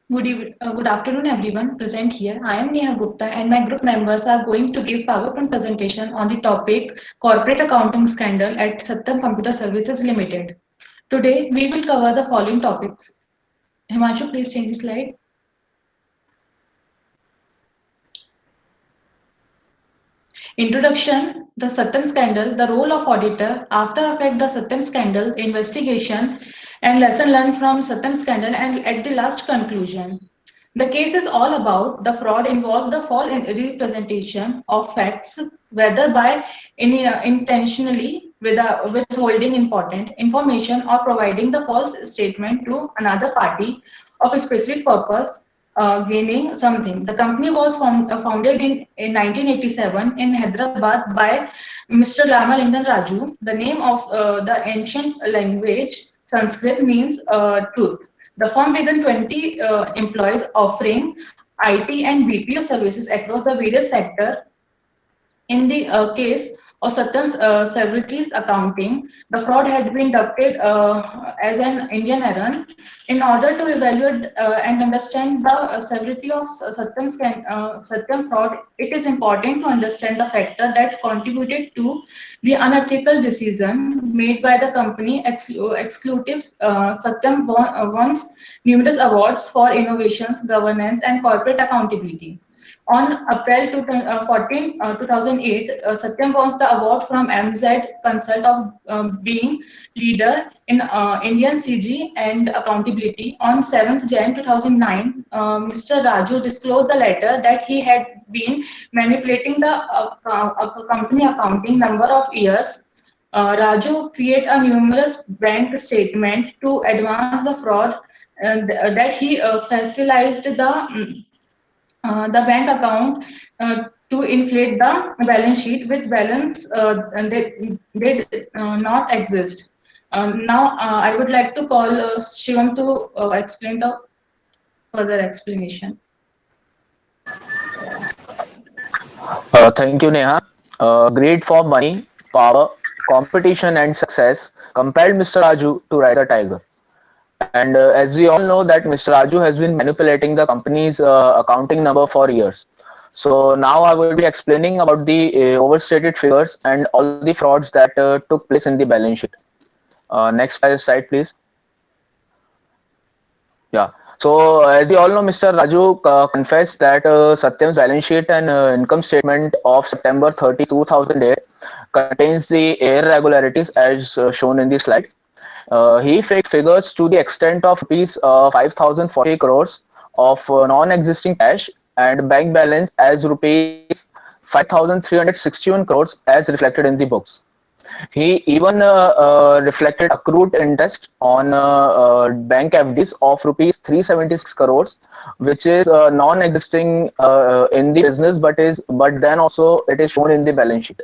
Good afternoon, everyone present here. I am Neha Gupta, and my group members are going to give PowerPoint presentation on the topic Corporate Accounting Scandal at Satyam Computer Services Limited. Today, we will cover the following topics. Himanshu, please change the slide. Introduction, the Satyam Scandal, the role of auditor, after effect, the Satyam Scandal, investigation, and lesson learned from Satyam Scandal, and at the last conclusion. The case is all about the fraud involved the false representation of facts, whether by intentionally withholding important information or providing the false statement to another party of a specific purpose, gaining something. The company was founded in 1987 in Hyderabad by Mr. Ramalingan Raju. The name of the ancient language Sanskrit means truth. The firm began 20 employees offering IT and BPO services across the various sectors. In the case of Satyam Securities Accounting, the fraud had been dubbed as an Indian errand. In order to evaluate and understand the severity of Satyam fraud, it is important to understand the factor that contributed to the unethical decision made by the company. Exclusive Satyam won numerous awards for innovations, governance, and corporate accountability. On April 2008, Satyam won the award from MZ Consult of being leader in Indian CG and accountability. On 7th Jan 2009, Mr. Raju disclosed the letter that he had been manipulating the company accounting number of years. Raju created a numerous bank statement to advance the fraud that he facilitated the bank account to inflate the balance sheet with balance that did not exist. Now, I would like to call Shivam to explain the further explanation. Thank you, Neha. Greed for money, power, competition, and success compelled Mr. Raju to ride the tiger. And as we all know that Mr. Raju has been manipulating the company's accounting number for years. So now I will be explaining about the overstated figures and all the frauds that took place in the balance sheet. Next slide, please. Yeah. So, as you all know, Mr. Raju confessed that Satyam's balance sheet and income statement of September 30, 2008 contains the irregularities as shown in the slide. He faked figures to the extent of rupees 5,040 crores of non-existing cash and bank balance as rupees 5,361 crores as reflected in the books. He even reflected accrued interest on bank FDs of rupees 376 crores, which is non-existing in the business, but then also it is shown in the balance sheet.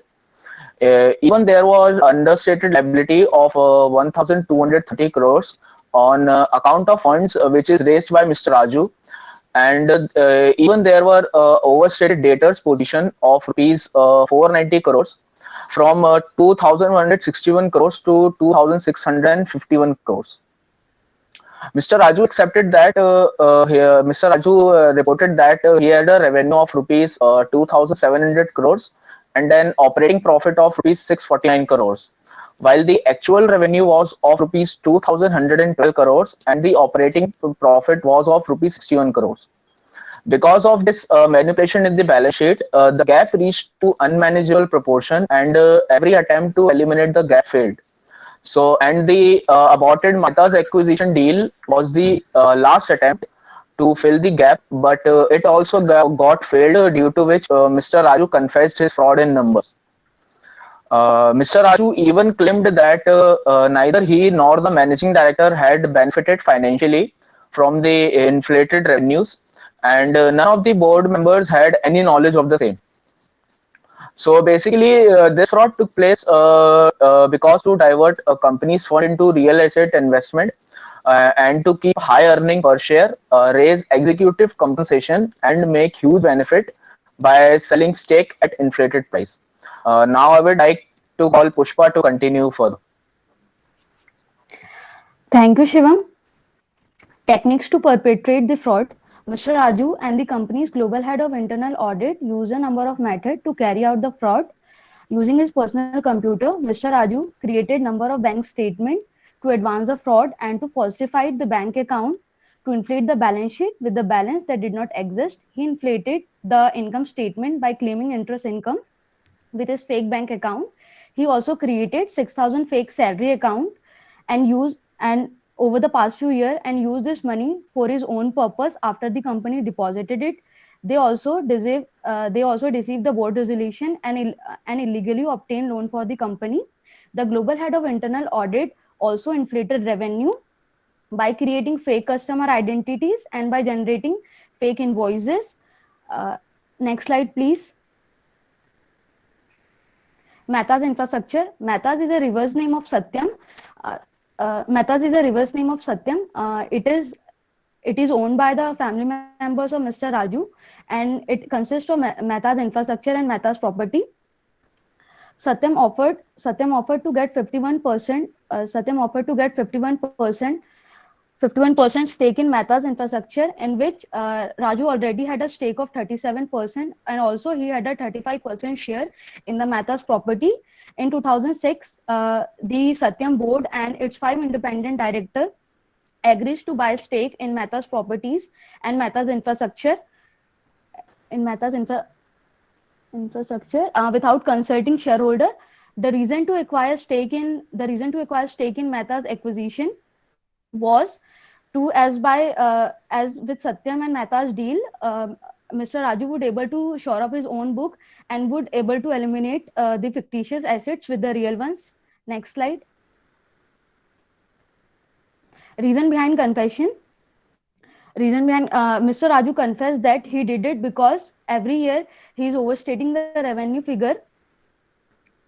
Even there was understated liability of 1,230 crores on account of funds which is raised by Mr. Raju, and even there were overstated debtors position of rupees 490 crores from 2,161 crores to 2,651 crores. Mr. Raju accepted that Mr. Raju reported that he had a revenue of rupees 2,700 crores and an operating profit of rupees 649 crores, while the actual revenue was of rupees 2,112 crores and the operating profit was of rupees 61 crores. Because of this manipulation in the balance sheet, the gap reached to unmanageable proportion, and every attempt to eliminate the gap failed. So, and the aborted Mata's acquisition deal was the last attempt to fill the gap, but it also got failed, due to which Mr. Raju confessed his fraud in numbers. Mr. Raju even claimed that neither he nor the managing director had benefited financially from the inflated revenues, and none of the board members had any knowledge of the same. So basically, this fraud took place because to divert a company's fund into real estate investment, and to keep high earning per share, raise executive compensation, and make huge benefit by selling stake at inflated price. Now I would like to call Pushpa to continue further. Thank you, Shivam. Techniques to perpetrate the fraud. Mr. Raju and the company's global head of internal audit used a number of methods to carry out the fraud. Using his personal computer, Mr. Raju created number of bank statements to advance the fraud and to falsify the bank account to inflate the balance sheet with the balance that did not exist. He inflated the income statement by claiming interest income with his fake bank account. He also created 6,000 fake salary account and used and over the past few years and used this money for his own purpose after the company deposited it. They also deceived the board resolution and illegally obtained loan for the company. The global head of internal audit also inflated revenue by creating fake customer identities and by generating fake invoices. Uh, Next slide, please. Mehta's infrastructure. Mehta's is a reverse name of Satyam. Uh, Mehta's is a reverse name of Satyam. It is owned by the family members of Mr. Raju, and it consists of Mehta's infrastructure and Mehta's property. Satyam offered to get 51%. Satyam offered to get 51% stake in Mehta's infrastructure, in which Raju already had a stake of 37%, and also he had a 35% share in the Mehta's property. In 2006, the Satyam board and its 5 independent directors agrees to buy stake in Mehta's properties and Mehta's infrastructure without consulting shareholder. The reason to acquire stake in Mehta's acquisition was to as with Satyam and Mehta's deal, Mr. Raju would able to shore up his own book and would able to eliminate the fictitious assets with the real ones. Next slide. Reason behind confession. Mr. Raju confessed that he did it because every year he is overstating the revenue figure.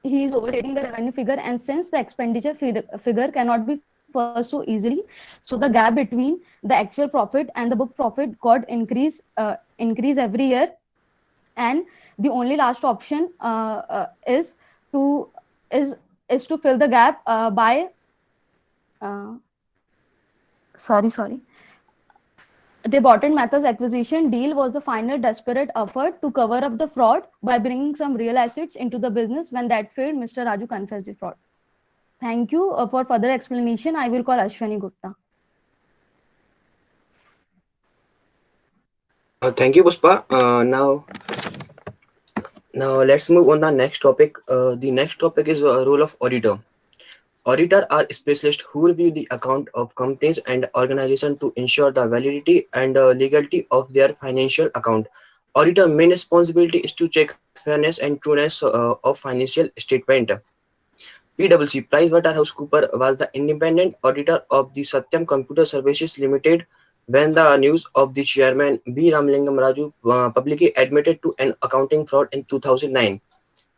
And since the expenditure figure cannot be first so easily, so the gap between the actual profit and the book profit got increase every year, and the only last option is to is is to fill the gap by uh, sorry. The Boughton Mathers acquisition deal was the final desperate effort to cover up the fraud by bringing some real assets into the business. When that failed, Mr. Raju confessed the fraud. Thank you. For further explanation, I will call Ashwani Gupta. Thank you, Puspa. Now let's move on the next topic. The next topic is role of auditor. Auditor are specialists who review the account of companies and organizations to ensure the validity and legality of their financial account. Auditor main responsibility is to check fairness and trueness of financial statement. PwC PricewaterhouseCoopers was the independent auditor of the Satyam Computer Services Limited when the news of the chairman B. Ramalingam Raju publicly admitted to an accounting fraud in 2009.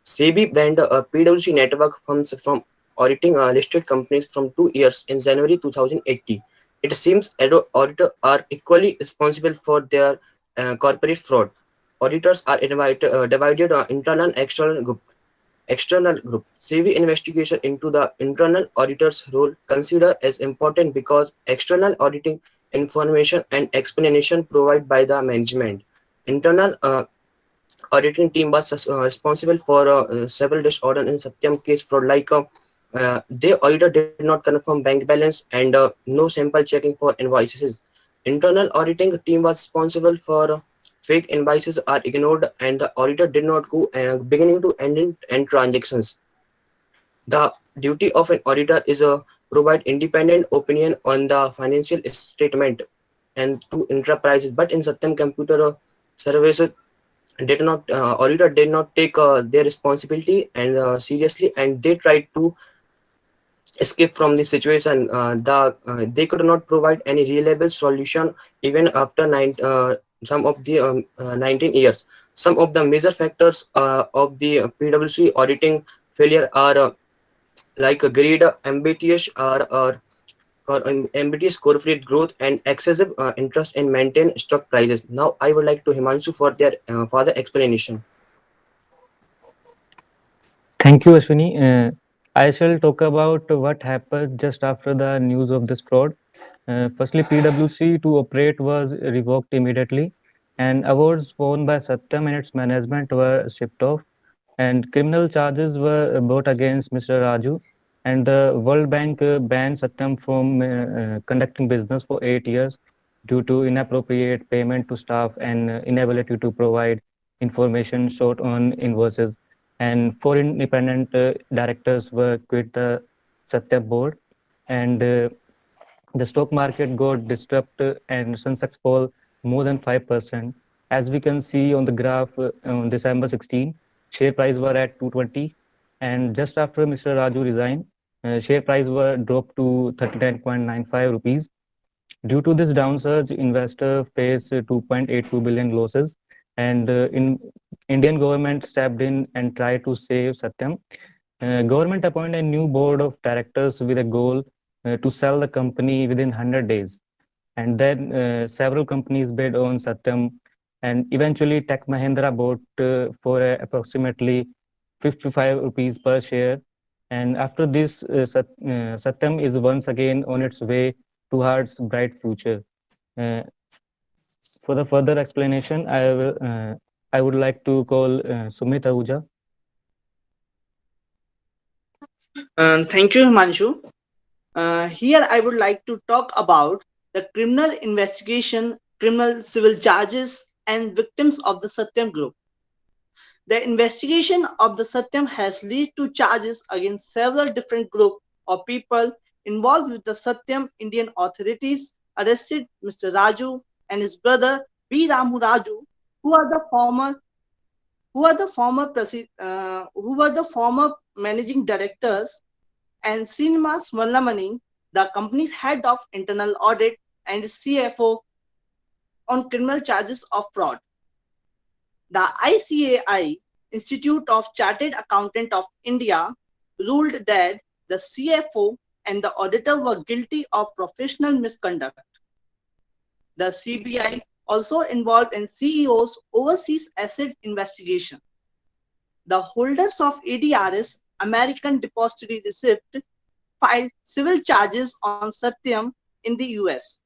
SEBI banned PwC network firms from auditing listed companies from 2 years in January 2080. It seems auditors are equally responsible for their corporate fraud. Auditors are divided internal and external group. SEBI investigation into the internal auditor's role considered as important because external auditing information and explanation provided by the management. Internal auditing team was responsible for several disorders in Satyam case fraud, like their auditor did not confirm bank balance and no sample checking for invoices. Internal auditing team was responsible for fake invoices are ignored and the auditor did not go beginning to end transactions. The duty of an auditor is to provide independent opinion on the financial statement and to enterprises. But in Satyam Computer Services, auditor did not take their responsibility and seriously, and they tried to escape from the situation. They could not provide any reliable solution even after some of the 19 years. Some of the major factors of the PwC auditing failure are like greed, ambitious corporate growth, and excessive interest in maintain stock prices. Now, I would like to Himanshu for their further explanation. Thank you, Ashwini. I shall talk about what happened just after the news of this fraud. Firstly, PwC to operate was revoked immediately, and awards won by Satyam and its management were shipped off, and criminal charges were brought against Mr. Raju. And the World Bank banned Satyam from conducting business for 8 years due to inappropriate payment to staff and inability to provide information short on invoices. And four independent directors were quit the Satya board, and the stock market got disrupted and Sensex fall more than 5%. As we can see on the graph on December 16, share price were at 220, and just after Mr. Raju resigned, share price were dropped to 39.95 rupees. Due to this downsurge, investor faced 2.82 billion losses, and in Indian government stepped in and tried to save Satyam. Government appointed a new board of directors with a goal to sell the company within 100 days. And then several companies bid on Satyam, and eventually Tech Mahindra bought for approximately 55 rupees per share. And after this, Satyam is once again on its way towards bright future. Uh, for the further explanation, I would like to call Sumit Ahuja. Thank you, Himanshu. Here, I would like to talk about the criminal investigation, criminal civil charges, and victims of the Satyam Group. The investigation of the Satyam has led to charges against several different groups of people involved with the Satyam. Indian authorities arrested Mr. Raju and his brother B. Ramu Raju, who are the former who were the former managing directors, and Srinivas Mallamani, the company's head of internal audit and CFO, on criminal charges of fraud. The ICAI, Institute of Chartered Accountant of India, ruled that the CFO and the auditor were guilty of professional misconduct. The CBI also involved in CEO's overseas asset investigation. The holders of ADRS, American Depository Receipt, filed civil charges on Satyam in the US.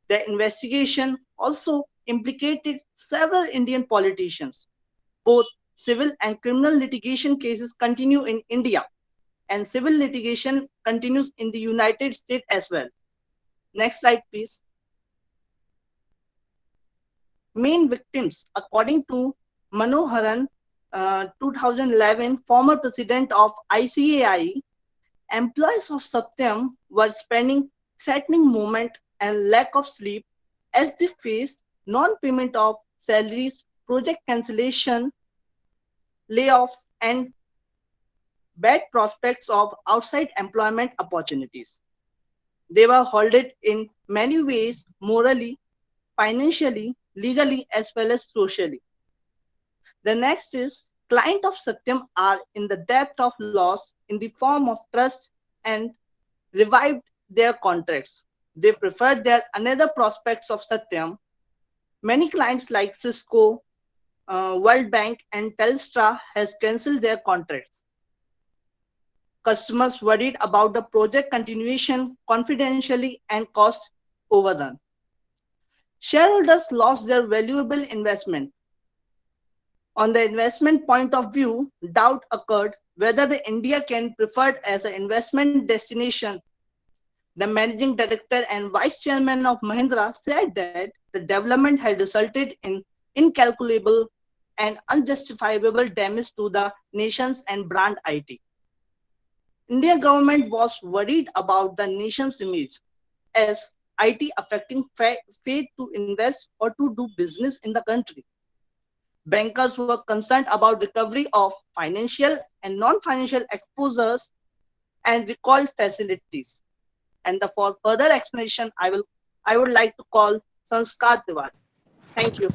The investigation also implicated several Indian politicians. Both civil and criminal litigation cases continue in India, and civil litigation continues in the United States as well. Next slide, please. Main victims, according to Manoharan, 2011, former president of ICAI, employees of Satyam were spending threatening moment and lack of sleep as they faced non-payment of salaries, project cancellation, layoffs, and bad prospects of outside employment opportunities. They were holded in many ways morally, financially, legally, as well as socially. The next is client of Satyam are in the depth of loss in the form of trust and revived their contracts. They preferred their another prospects of Satyam. Many clients like Cisco, World Bank, and Telstra has cancelled their contracts. Customers worried about the project continuation confidentially and cost overdone. Shareholders lost their valuable investment. On the investment point of view, doubt occurred whether the India can preferred as an investment destination. The managing director and vice chairman of Mahindra said that the development had resulted in incalculable and unjustifiable damage to the nations and brand IT. Indian government was worried about the nation's image as IT affecting faith to invest or to do business in the country. Bankers were concerned about recovery of financial and non-financial exposures and recall facilities. And for further explanation, I would like to call Sanskar Tiwari. Thank you.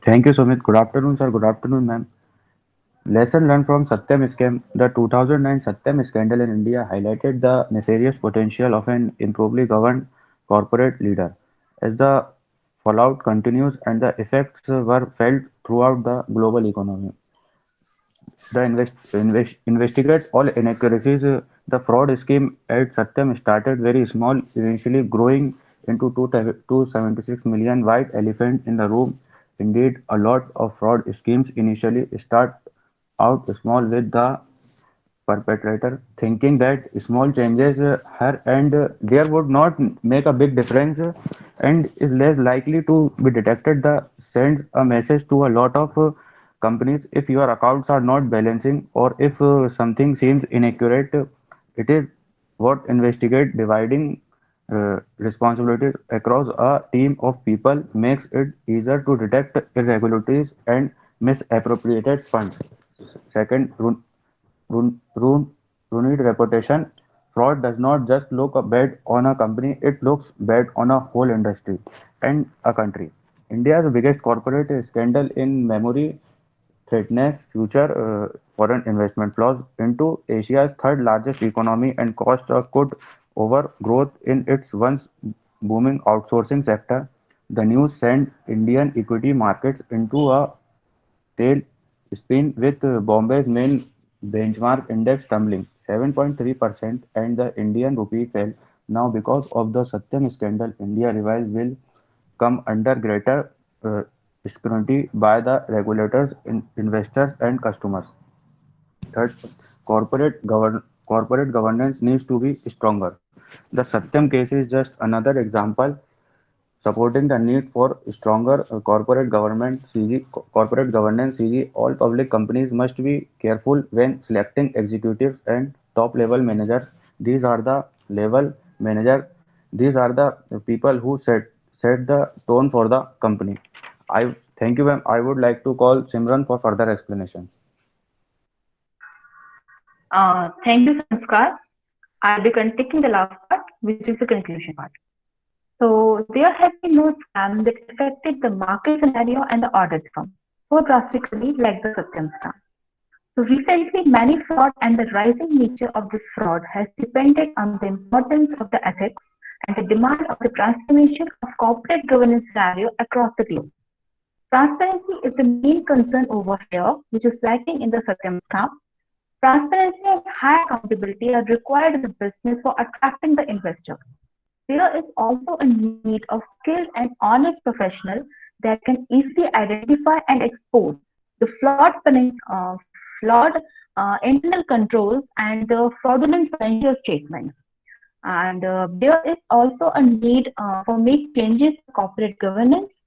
Thank you, Sumit. Good afternoon, sir. Good afternoon, ma'am. Lesson learned from Satyam scam. The 2009 Satyam scandal in India highlighted the nefarious potential of an improperly governed corporate leader. As the fallout continues and the effects were felt throughout the global economy. investigate all inaccuracies. The fraud scheme at Satyam started very small, eventually growing into 276 million white elephant in the room. Indeed, a lot of fraud schemes initially start out small with the perpetrator thinking that small changes here and there would not make a big difference and is less likely to be detected. The sends a message to a lot of companies: if your accounts are not balancing or if something seems inaccurate, it is what investigate. Dividing responsibilities across a team of people makes it easier to detect irregularities and misappropriated funds. Second, Run, run, ruined reputation. Fraud does not just look bad on a company, it looks bad on a whole industry and a country. India's biggest corporate scandal in memory threatens future foreign investment flows into Asia's third largest economy and cost could over growth in its once booming outsourcing sector. The news sent Indian equity markets into a tailspin with Bombay's main benchmark index tumbling 7.3% and the Indian rupee fell. Now, because of the Satyam scandal, India revised will come under greater scrutiny by the regulators, investors, and customers. Third, corporate governance needs to be stronger. The Satyam case is just another example supporting the need for stronger corporate governance. CG, all public companies must be careful when selecting executives and top-level managers. Level manager. These are the people who set the tone for the company. I thank you, ma'am. I would like to call Simran for further explanation. Thank you, Sanskar. I'll be taking the last part, which is the conclusion part. So there has been no scam that affected the market scenario and the audit firm so drastically like the Satyam scam. So recently, many fraud and the rising nature of this fraud has depended on the importance of the ethics and the demand of the transformation of corporate governance scenario across the globe. Transparency is the main concern over here, which is lacking in the Satyam scam. Transparency and high accountability are required in the business for attracting the investors. There is also a need of skilled and honest professionals that can easily identify and expose the flawed internal controls and the fraudulent financial statements. And there is also a need for make changes in corporate governance.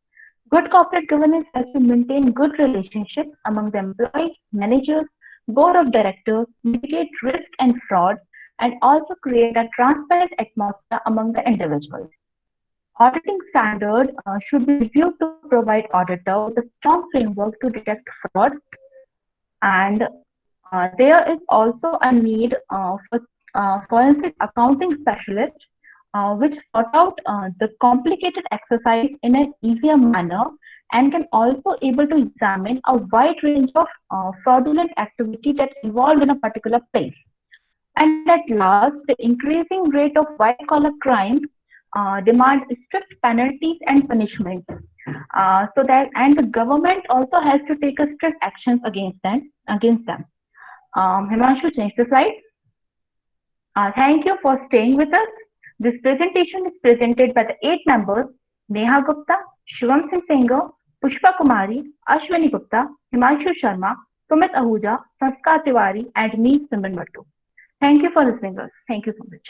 Good corporate governance has to maintain good relationships among the employees, managers, board of directors, mitigate risk and fraud, and also create a transparent atmosphere among the individuals. Auditing standard should be reviewed to provide auditor with a strong framework to detect fraud. And there is also a need for forensic accounting specialist which sort out the complicated exercise in an easier manner and can also able to examine a wide range of fraudulent activity that involved in a particular place. And at last, the increasing rate of white-collar crimes demand strict penalties and punishments. So that and the government also has to take a strict actions against them. Himanshu, change the slide. Thank you for staying with us. This presentation is presented by the 8 members: Neha Gupta, Shivam Singh Senger, Pushpa Kumari, Ashwini Gupta, Himanshu Sharma, Sumit Ahuja, Sanskar Tiwari, and me, Simran Bhattu. Thank you for listening us. Thank you so much.